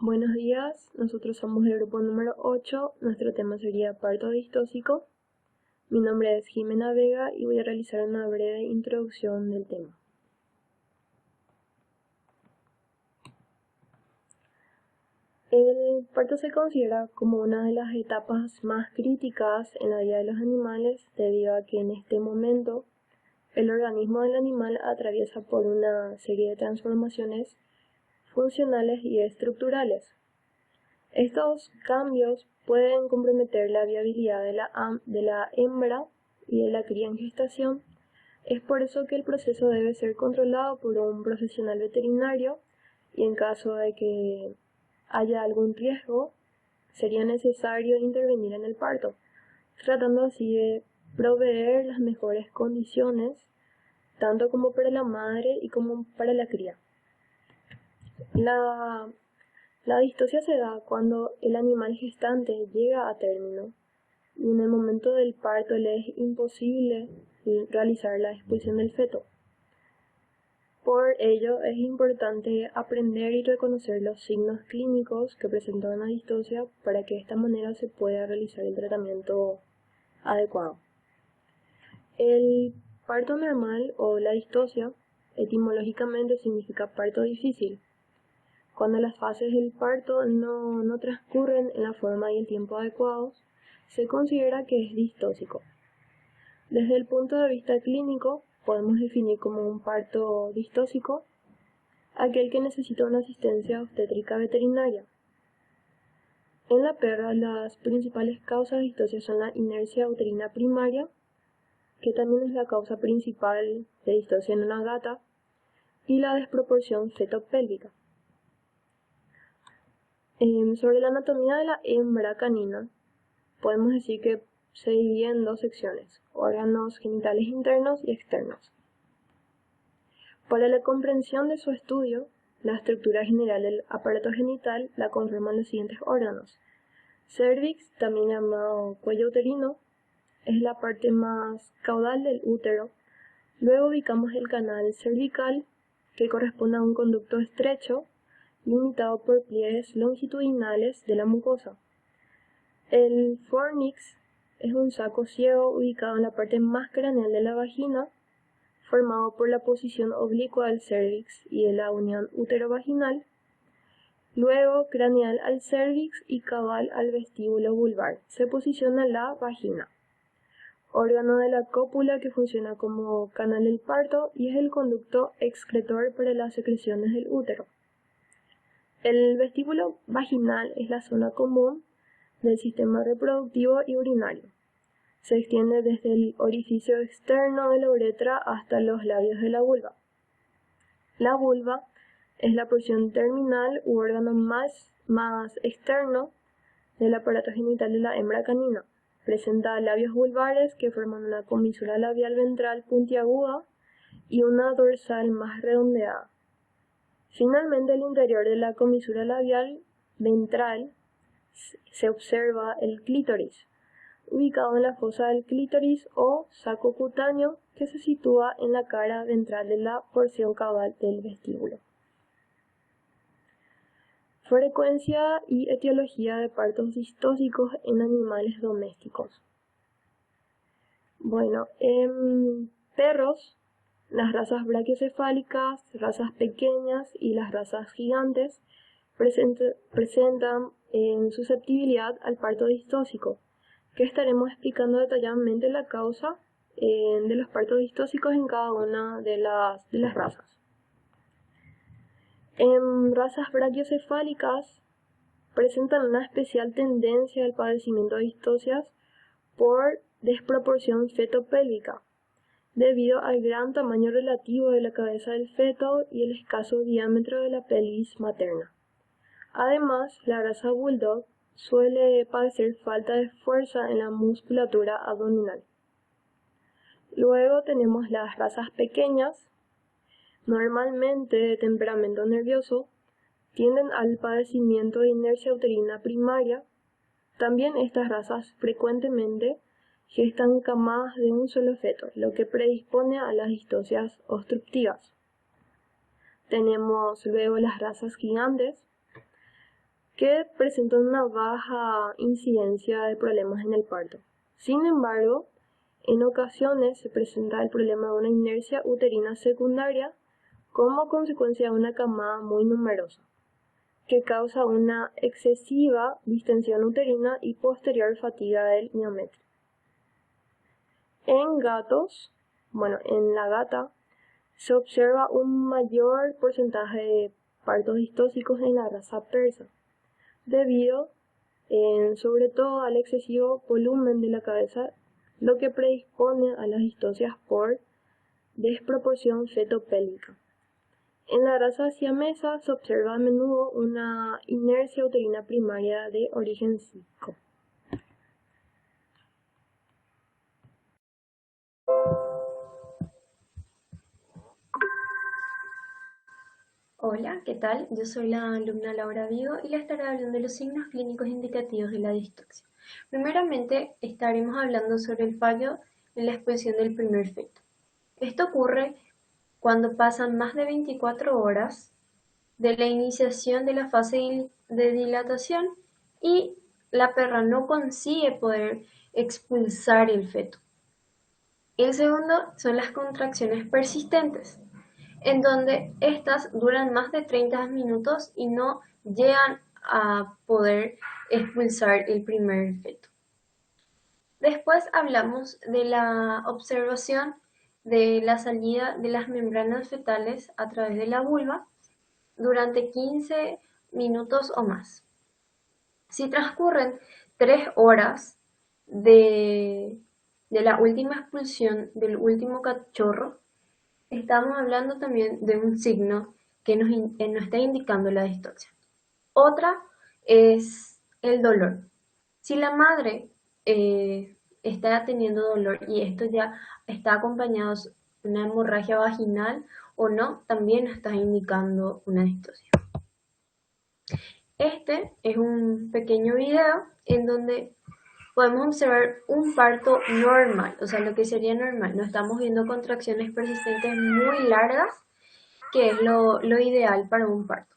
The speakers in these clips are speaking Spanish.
Buenos días, nosotros somos el grupo número 8, nuestro tema sería parto distóxico. Mi nombre es Jimena Vega y voy a realizar una breve introducción del tema. El parto se considera como una de las etapas más críticas en la vida de los animales debido a que en este momento el organismo del animal atraviesa por una serie de transformaciones funcionales y estructurales. Estos cambios pueden comprometer la viabilidad de la hembra y de la cría en gestación. Es por eso que el proceso debe ser controlado por un profesional veterinario y en caso de que haya algún riesgo, sería necesario intervenir en el parto, tratando así de proveer las mejores condiciones, tanto como para la madre y como para la cría. La distosia se da cuando el animal gestante llega a término y en el momento del parto le es imposible realizar la expulsión del feto. Por ello es importante aprender y reconocer los signos clínicos que presenta una distosia para que de esta manera se pueda realizar el tratamiento adecuado. El parto normal o la distosia etimológicamente significa parto difícil. Cuando las fases del parto no transcurren en la forma y el tiempo adecuados, se considera que es distóxico. Desde el punto de vista clínico, podemos definir como un parto distóxico aquel que necesita una asistencia obstétrica veterinaria. En la perra, las principales causas de distosia son la inercia uterina primaria, que también es la causa principal de distosia en una gata, y la desproporción fetopélvica. Sobre la anatomía de la hembra canina, podemos decir que se divide en dos secciones, órganos genitales internos y externos. Para la comprensión de su estudio, la estructura general del aparato genital la conforman los siguientes órganos. Cervix, también llamado cuello uterino, es la parte más caudal del útero. Luego ubicamos el canal cervical, que corresponde a un conducto estrecho, limitado por pliegues longitudinales de la mucosa. El fornix es un saco ciego ubicado en la parte más craneal de la vagina, formado por la posición oblicua del cervix y de la unión útero-vaginal, luego craneal al cervix y caudal al vestíbulo vulvar. Se posiciona la vagina, órgano de la cópula que funciona como canal del parto y es el conducto excretor para las secreciones del útero. El vestíbulo vaginal es la zona común del sistema reproductivo y urinario. Se extiende desde el orificio externo de la uretra hasta los labios de la vulva. La vulva es la porción terminal u órgano más externo del aparato genital de la hembra canina. Presenta labios vulvares que forman una comisura labial ventral puntiaguda y una dorsal más redondeada. Finalmente, al interior de la comisura labial ventral se observa el clítoris, ubicado en la fosa del clítoris o saco cutáneo que se sitúa en la cara ventral de la porción caudal del vestíbulo. Frecuencia y etiología de partos distóxicos en animales domésticos. Bueno, en perros, las razas brachiocefálicas, razas pequeñas y las razas gigantes presentan susceptibilidad al parto distóxico, que estaremos explicando detalladamente la causa de los partos distóxicos en cada una de las razas. En razas brachiocefálicas presentan una especial tendencia al padecimiento de distocias por desproporción fetopélvica, debido al gran tamaño relativo de la cabeza del feto y el escaso diámetro de la pelvis materna. Además, la raza bulldog suele padecer falta de fuerza en la musculatura abdominal. Luego tenemos las razas pequeñas, normalmente de temperamento nervioso, tienden al padecimiento de inercia uterina primaria. También estas razas frecuentemente gestan camadas de un solo feto, lo que predispone a las distocias obstructivas. Tenemos luego las razas gigantes, que presentan una baja incidencia de problemas en el parto. Sin embargo, en ocasiones se presenta el problema de una inercia uterina secundaria como consecuencia de una camada muy numerosa, que causa una excesiva distensión uterina y posterior fatiga del miometrio. En gatos, en la gata, se observa un mayor porcentaje de partos distóxicos en la raza persa, debido sobre todo al excesivo volumen de la cabeza, lo que predispone a las distocias por desproporción fetopélvica. En la raza siamesa se observa a menudo una inercia uterina primaria de origen psico. Hola, ¿qué tal? Yo soy la alumna Laura Vigo y les estaré hablando de los signos clínicos indicativos de la distoxia. Primeramente, estaremos hablando sobre el fallo en la expulsión del primer feto. Esto ocurre cuando pasan más de 24 horas de la iniciación de la fase de dilatación y la perra no consigue poder expulsar el feto. El segundo son las contracciones persistentes, en donde estas duran más de 30 minutos y no llegan a poder expulsar el primer feto. Después hablamos de la observación de la salida de las membranas fetales a través de la vulva durante 15 minutos o más. Si transcurren 3 horas de la última expulsión del último cachorro, estamos hablando también de un signo que nos está indicando la distoxia. Otra es el dolor. Si la madre está teniendo dolor y esto ya está acompañado de una hemorragia vaginal o no, también está indicando una distoxia. Este es un pequeño video en donde podemos observar un parto normal, o sea, lo que sería normal. No estamos viendo contracciones persistentes muy largas, que es lo ideal para un parto.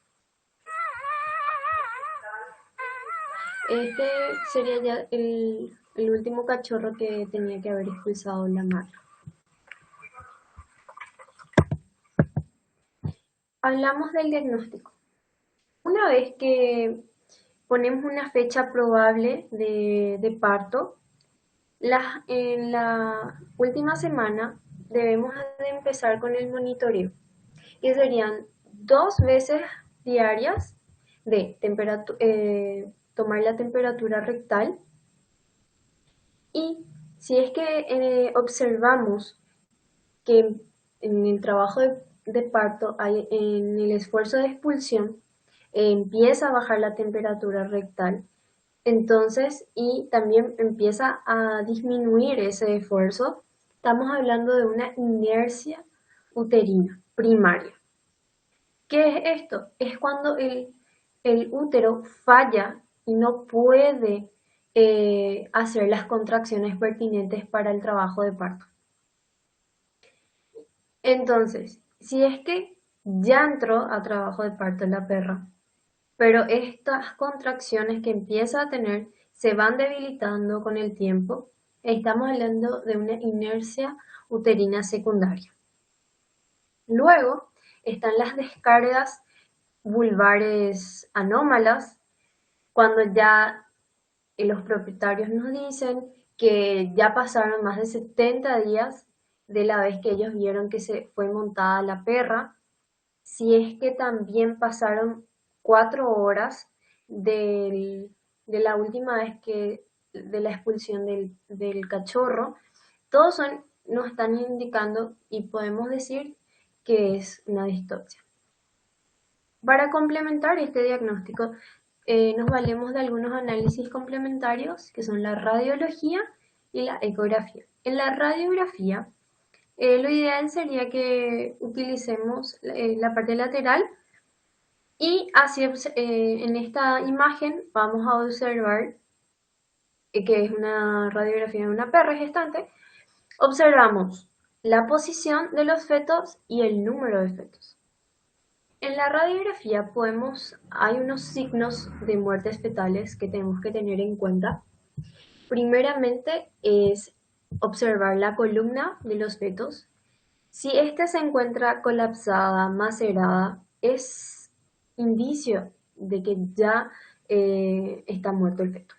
Este sería ya el último cachorro que tenía que haber expulsado la madre. Hablamos del diagnóstico. Una vez que ponemos una fecha probable de parto, en la última semana debemos de empezar con el monitoreo, que serían 2 veces diarias de tomar la temperatura rectal, y si es que observamos que en el trabajo de parto, en el esfuerzo de expulsión, empieza a bajar la temperatura rectal, entonces, y también empieza a disminuir ese esfuerzo, estamos hablando de una inercia uterina primaria. ¿Qué es esto? Es cuando el útero falla y no puede hacer las contracciones pertinentes para el trabajo de parto. Entonces, si es que ya entró a trabajo de parto la perra, pero estas contracciones que empieza a tener se van debilitando con el tiempo, estamos hablando de una inercia uterina secundaria. Luego están las descargas vulvares anómalas, cuando ya los propietarios nos dicen que ya pasaron más de 70 días de la vez que ellos vieron que se fue montada la perra. Si es que también pasaron 4 horas de la última vez de la expulsión del cachorro, todos nos están indicando y podemos decir que es una distoxia. Para complementar este diagnóstico, nos valemos de algunos análisis complementarios, que son la radiología y la ecografía. En la radiografía, lo ideal sería que utilicemos la parte lateral, y así en esta imagen vamos a observar que es una radiografía de una perra gestante. Observamos la posición de los fetos y el número de fetos. En la radiografía hay unos signos de muertes fetales que tenemos que tener en cuenta. Primeramente es observar la columna de los fetos. Si ésta se encuentra colapsada, macerada, es indicio de que ya está muerto el feto.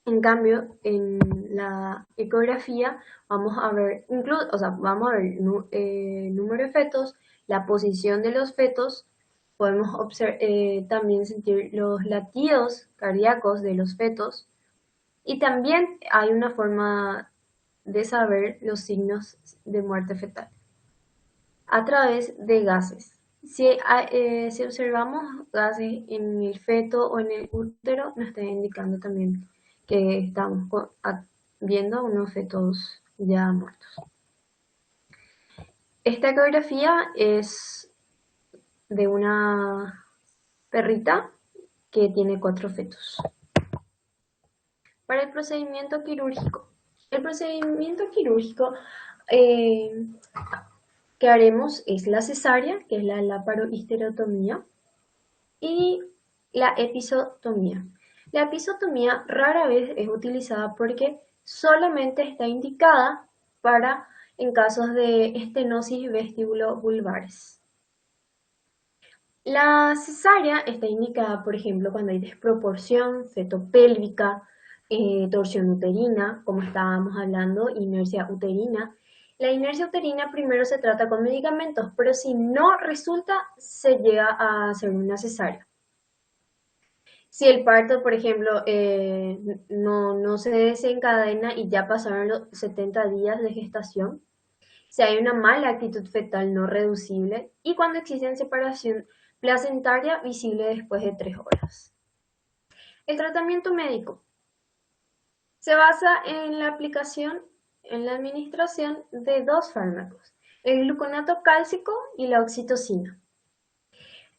En cambio, en la ecografía vamos a ver, vamos a ver número de fetos, la posición de los fetos, podemos también sentir los latidos cardíacos de los fetos y también hay una forma de saber los signos de muerte fetal a través de gases. Si observamos gases en el feto o en el útero, nos está indicando también que estamos viendo unos fetos ya muertos. Esta ecografía es de una perrita que tiene 4 fetos. Para el procedimiento quirúrgico. El procedimiento quirúrgico que haremos es la cesárea, que es la laparohisterectomía, y la episiotomía. La episiotomía rara vez es utilizada porque solamente está indicada en casos de estenosis vestibulo-vulvares. La cesárea está indicada, por ejemplo, cuando hay desproporción fetopélvica, torsión uterina, como estábamos hablando, inercia uterina. La inercia uterina primero se trata con medicamentos, pero si no resulta, se llega a hacer una cesárea. Si el parto, por ejemplo, no se desencadena y ya pasaron los 70 días de gestación, si hay una mala actitud fetal no reducible y cuando existe separación placentaria visible después de 3 horas. El tratamiento médico se basa en la administración de 2 fármacos, el gluconato cálcico y la oxitocina.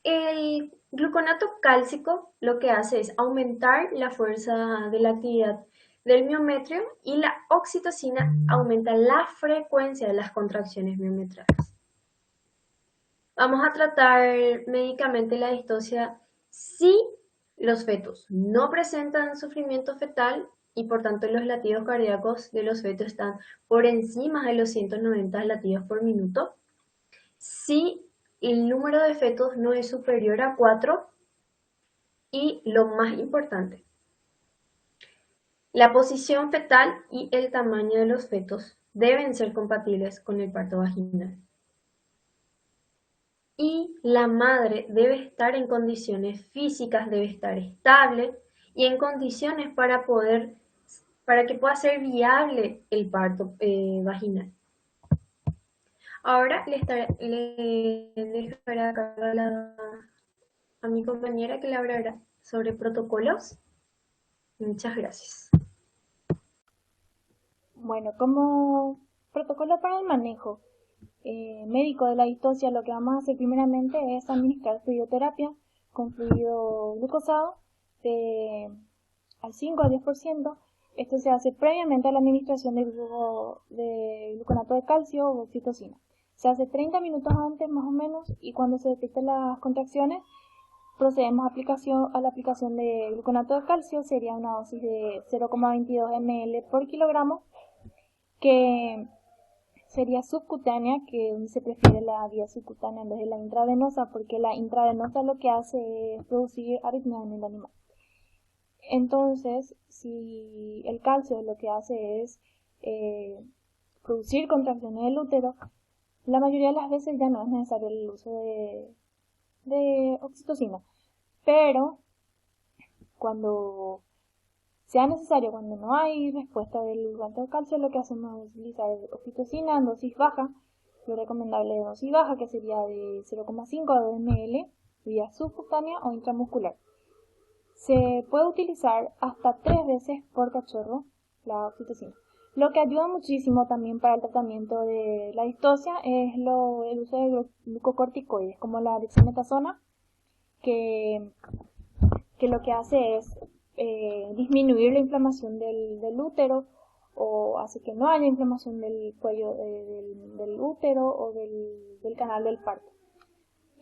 El gluconato cálcico lo que hace es aumentar la fuerza de la actividad del miometrio y la oxitocina aumenta la frecuencia de las contracciones miometrales. Vamos a tratar médicamente la distocia si los fetos no presentan sufrimiento fetal y por tanto los latidos cardíacos de los fetos están por encima de los 190 latidos por minuto. Si el número de fetos no es superior a 4 y lo más importante, la posición fetal y el tamaño de los fetos deben ser compatibles con el parto vaginal. Y la madre debe estar en condiciones físicas, debe estar estable y en condiciones para que pueda ser viable el parto vaginal. Ahora le dejaré a mi compañera que le hablará sobre protocolos. Muchas gracias. Bueno, como protocolo para el manejo médico de la distocia, lo que vamos a hacer primeramente es administrar fluidoterapia con fluido glucosado al 5 al 10%. Esto se hace previamente a la administración de gluconato de calcio o oxitocina. Se hace 30 minutos antes más o menos y cuando se detecten las contracciones procedemos a la aplicación de gluconato de calcio. Sería una dosis de 0,22 ml por kilogramo, que sería subcutánea, que se prefiere la vía subcutánea en vez de la intravenosa, porque la intravenosa lo que hace es producir arritmia en el animal. Entonces, si el calcio lo que hace es producir contracciones del útero, la mayoría de las veces ya no es necesario el uso de oxitocina. Pero cuando sea necesario, cuando no hay respuesta del gluconato de calcio, lo que hacemos es utilizar oxitocina en dosis baja, lo recomendable de dosis baja, que sería de 0,5 ml, vía subcutánea o intramuscular. Se puede utilizar hasta 3 veces por cachorro la oxitocina. Lo que ayuda muchísimo también para el tratamiento de la distocia es el uso de glucocorticoides, como la dexametasona, que lo que hace es disminuir la inflamación del útero, o hace que no haya inflamación del cuello del útero o del canal del parto.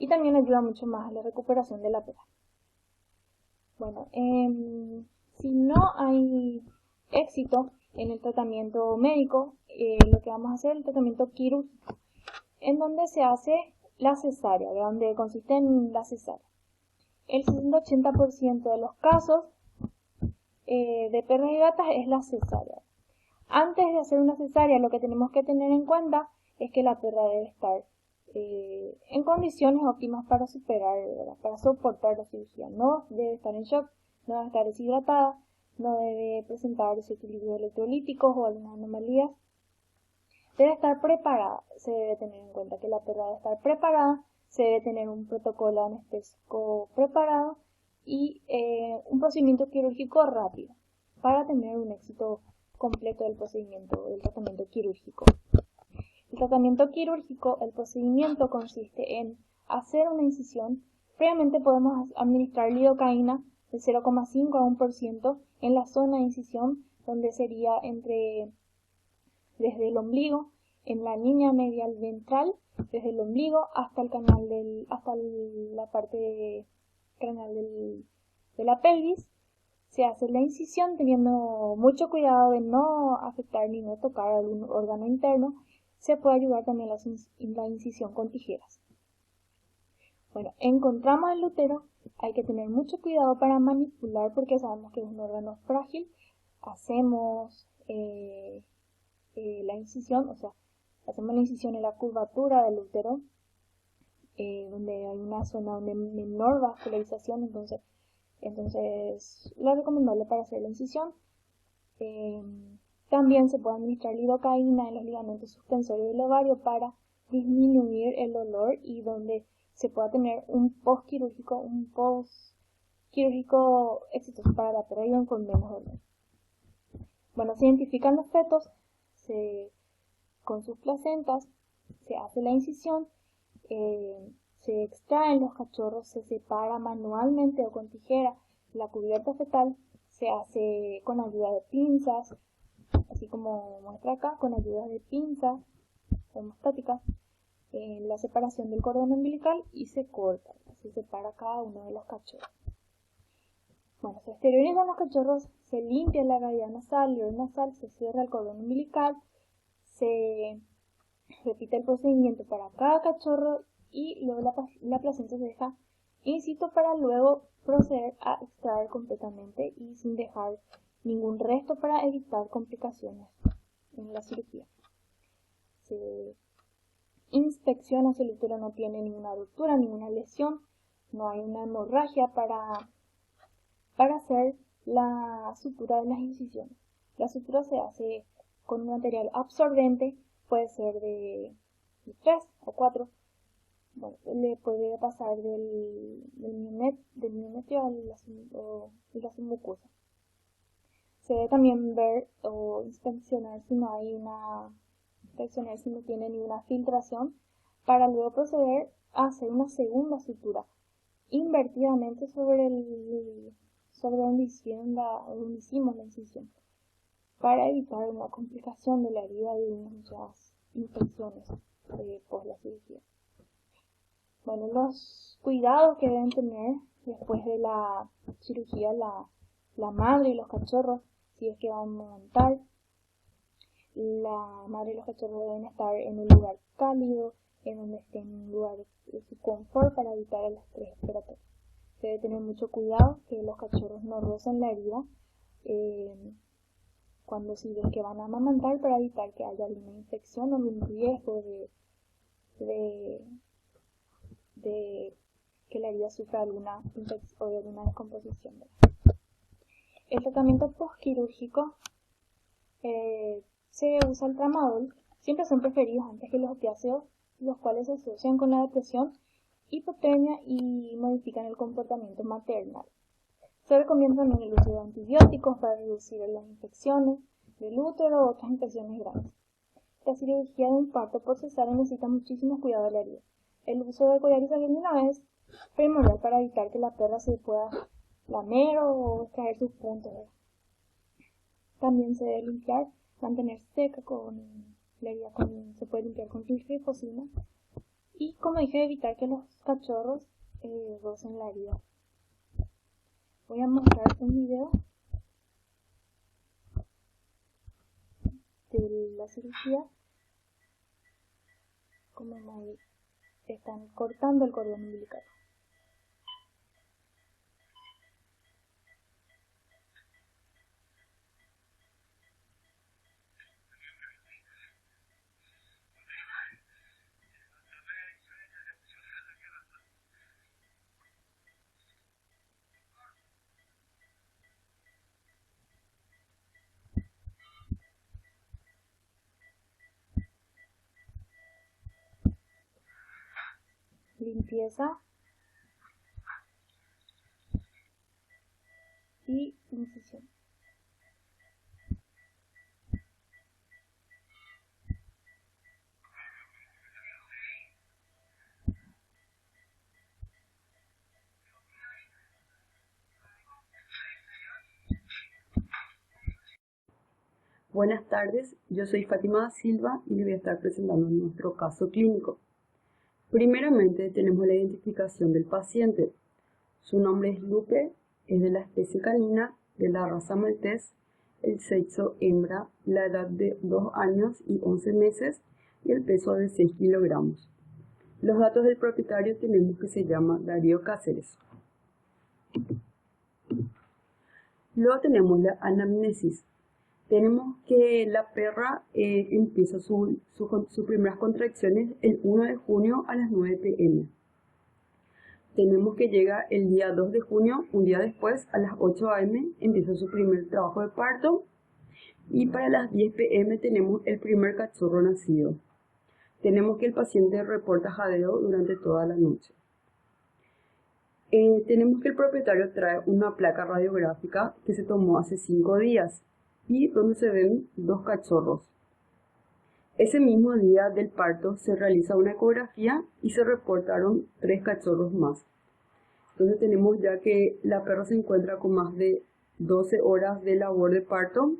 y también ayuda mucho más a la recuperación de la perra. Bueno, si no hay éxito en el tratamiento médico, lo que vamos a hacer es el tratamiento quirúrgico, en donde se hace la cesárea, de donde consiste en la cesárea. El 60-80% de los casos de perros y gatas es la cesárea. Antes de hacer una cesárea, lo que tenemos que tener en cuenta es que la perra debe estar en condiciones óptimas para superar, para soportar la cirugía. No debe estar en shock, no debe estar deshidratada, no debe presentar desequilibrios electrolíticos o algunas anomalías. Debe estar preparada, se debe tener en cuenta que la perra debe estar preparada, se debe tener un protocolo anestésico preparado y un procedimiento quirúrgico rápido para tener un éxito completo del procedimiento, del tratamiento quirúrgico. El tratamiento quirúrgico, el procedimiento consiste en hacer una incisión. Previamente podemos administrar lidocaína de 0,5 a 1% en la zona de incisión, donde sería desde el ombligo, en la línea medial ventral, desde el ombligo hasta el canal hasta la parte craneal de la pelvis. Se hace la incisión teniendo mucho cuidado de no afectar ni no tocar algún órgano interno. Se puede ayudar también la incisión con tijeras. Bueno, encontramos el útero, hay que tener mucho cuidado para manipular porque sabemos que es un órgano frágil. Hacemos la incisión, o sea, hacemos la incisión en la curvatura del útero, donde hay una zona de menor vascularización, entonces lo recomendable para hacer la incisión. También se puede administrar lidocaína en los ligamentos suspensorios del ovario para disminuir el dolor y donde se pueda tener un post-quirúrgico exitoso para la perra y con menos dolor. Bueno, se identifican los fetos con sus placentas, se hace la incisión, se extraen los cachorros, se separa manualmente o con tijera la cubierta fetal, se hace con ayuda de pinzas, así como muestra acá, con ayuda de pinzas hemostáticas, la separación del cordón umbilical y se corta, se separa cada uno de los cachorros. Bueno, se esterilizan los cachorros, se limpia la cavidad nasal y oronasal, se cierra el cordón umbilical, se repite el procedimiento para cada cachorro y luego la placenta se deja in situ para luego proceder a extraer completamente y sin dejar ningún resto para evitar complicaciones en la cirugía. Se inspecciona si el útero no tiene ninguna ruptura, ninguna lesión, no hay una hemorragia para hacer la sutura de las incisiones. La sutura se hace con un material absorbente, puede ser de 3 o 4. Bueno, le puede pasar del miometrio y la submucosa. Se debe también ver o inspeccionar si no tiene ninguna filtración para luego proceder a hacer una segunda sutura invertidamente sobre donde hicimos la incisión para evitar una complicación de la herida y muchas infecciones por la cirugía. Bueno, los cuidados que deben tener después de la cirugía la madre y los cachorros, si es que van a amamantar. La madre y los cachorros deben estar en un lugar cálido, en donde estén en un lugar de su confort para evitar el estrés respiratorio. Se debe tener mucho cuidado que los cachorros no rocen la herida cuando si ven que van a amamantar para evitar que haya alguna infección o algún riesgo de que la herida sufra alguna infección o alguna descomposición. El tratamiento postquirúrgico se usa el tramadol, siempre son preferidos antes que los opiáceos, los cuales se asocian con la depresión, hipotermia y modifican el comportamiento maternal. Se recomienda también el uso de antibióticos para reducir las infecciones del útero o otras infecciones graves. La cirugía de un parto por cesárea necesita muchísimo cuidado de la herida. El uso de collar y salina es primordial para evitar que la perra se pueda lamer o extraer sus puntos. También se debe limpiar, mantener seca con la herida, se puede limpiar con glifosina y, como dije, evitar que los cachorros rocen la herida. Voy a mostrar un video de la cirugía, como ahí están cortando el cordón umbilical. Limpieza y incisión. Buenas tardes, yo soy Fátima da Silva y les voy a estar presentando nuestro caso clínico. Primeramente tenemos la identificación del paciente. Su nombre es Lupe, es de la especie canina, de la raza maltés, el sexo hembra, la edad de 2 años y 11 meses y el peso de 6 kilogramos. Los datos del propietario tenemos que se llama Darío Cáceres. Luego tenemos la anamnesis. Tenemos que la perra empieza sus primeras contracciones el 1 de junio a las 9 p.m. Tenemos que llega el día 2 de junio, un día después, a las 8 a.m. empieza su primer trabajo de parto. Y para las 10 p.m. tenemos el primer cachorro nacido. Tenemos que el paciente reporta jadeo durante toda la noche. Tenemos que el propietario trae una placa radiográfica que se tomó hace 5 días. Y donde se ven 2 cachorros. Ese mismo día del parto se realiza una ecografía y se reportaron 3 cachorros más. Entonces tenemos ya que la perra se encuentra con más de 12 horas de labor de parto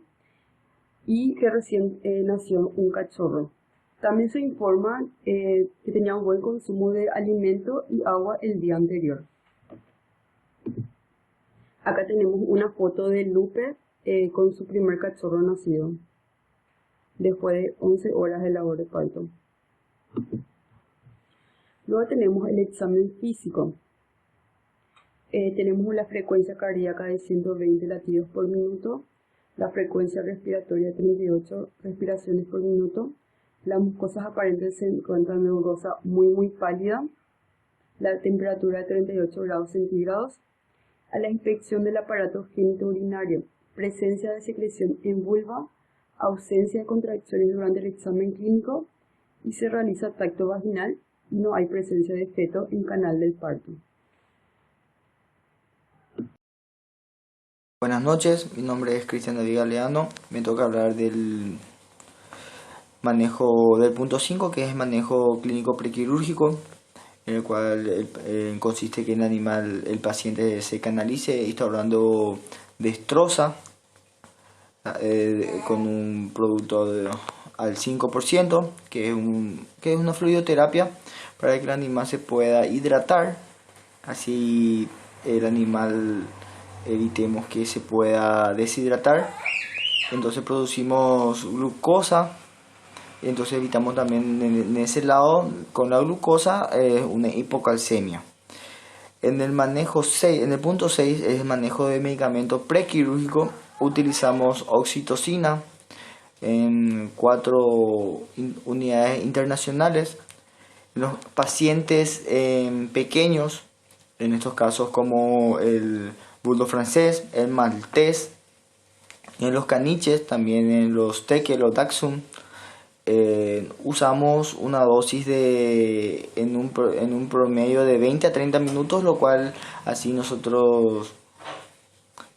y que recién nació un cachorro. También se informa que tenía un buen consumo de alimento y agua el día anterior. Acá tenemos una foto de Lupe con su primer cachorro nacido, después de 11 horas de labor de parto. Luego tenemos el examen físico. Tenemos la frecuencia cardíaca de 120 latidos por minuto, la frecuencia respiratoria de 38 respiraciones por minuto, las mucosas aparentes se encuentran en rosa muy pálida, la temperatura de 38 grados centígrados, a la inspección del aparato genitourinario, presencia de secreción en vulva, ausencia de contracciones durante el examen clínico y se realiza tacto vaginal y no hay presencia de feto en canal del parto. Buenas noches, mi nombre es Cristian David Galeano. Me toca hablar del manejo del punto 5, que es manejo clínico prequirúrgico, en el cual consiste que el paciente se canalice instaurando destroza con un producto al 5%, que es una fluidoterapia para que el animal se pueda hidratar, así el animal evitemos que se pueda deshidratar. Entonces producimos glucosa, entonces evitamos también en ese lado con la glucosa una hipocalcemia. En el manejo 6, en el punto 6 es el manejo de medicamento prequirúrgico. Utilizamos oxitocina en 4 unidades internacionales. Los pacientes pequeños, en estos casos como el bulldog francés, el maltés, en los caniches, también en los tekel o dachshund, usamos una dosis en un promedio de 20 a 30 minutos, lo cual así nosotros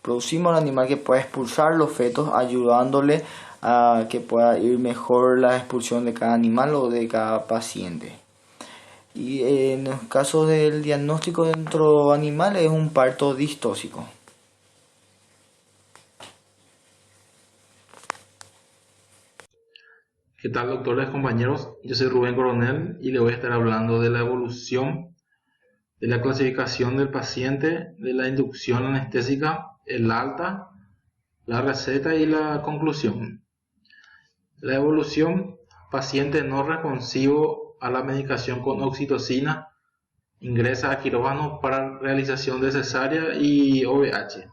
producimos un animal que pueda expulsar los fetos, ayudándole a que pueda ir mejor la expulsión de cada animal o de cada paciente. Y en los casos del diagnóstico dentro animal es un parto distóxico. ¿Qué tal, doctores, compañeros? Yo soy Rubén Coronel y le voy a estar hablando de la evolución, de la clasificación del paciente, de la inducción anestésica, el alta, la receta y la conclusión. La evolución: paciente no responsivo a la medicación con oxitocina, ingresa a quirófano para realización de cesárea y OVH.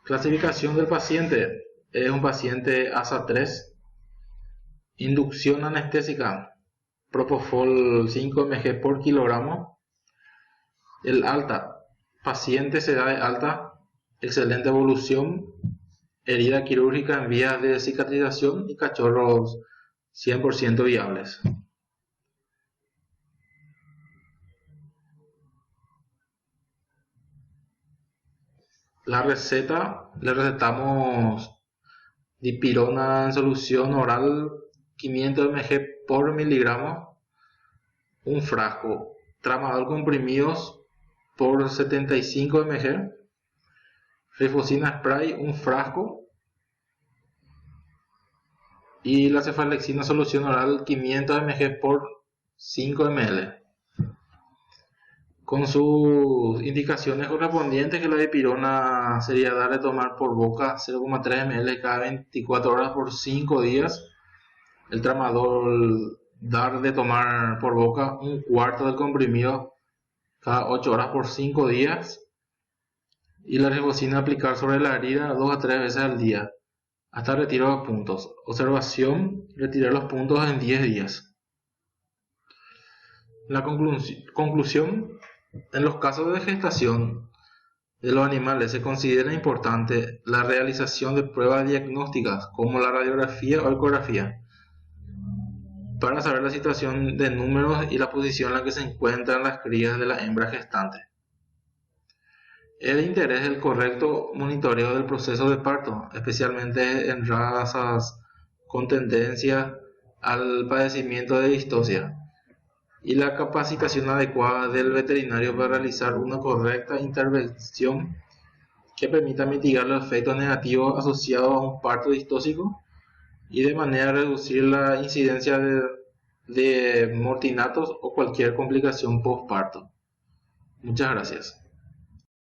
Clasificación del paciente: es un paciente ASA 3. Inducción anestésica: Propofol 5 mg por kilogramo. El alta: paciente se da de alta, excelente evolución, herida quirúrgica en vías de cicatrización y cachorros 100% viables. La receta: le recetamos dipirona en solución oral 500 mg por miligramo, un frasco. Tramadol comprimidos por 75 mg, rifocina spray un frasco y la cefalexina solución oral 500 mg por 5 ml. Con sus indicaciones correspondientes, que la dipirona sería dar de tomar por boca 0,3 ml cada 24 horas por 5 días. El tramadol dar de tomar por boca un cuarto del comprimido cada 8 horas por 5 días. Y la rifocina aplicar sobre la herida 2 a 3 veces al día, hasta retiro de puntos. Observación: retirar los puntos en 10 días. La conclusión: en los casos de gestación de los animales se considera importante la realización de pruebas diagnósticas como la radiografía o ecografía para saber la situación de números y la posición en la que se encuentran las crías de la hembra gestante. Es de interés el correcto monitoreo del proceso de parto, especialmente en razas con tendencia al padecimiento de distosia, y la capacitación adecuada del veterinario para realizar una correcta intervención que permita mitigar los efectos negativos asociados a un parto distóxico y de manera a reducir la incidencia de mortinatos o cualquier complicación postparto. Muchas gracias.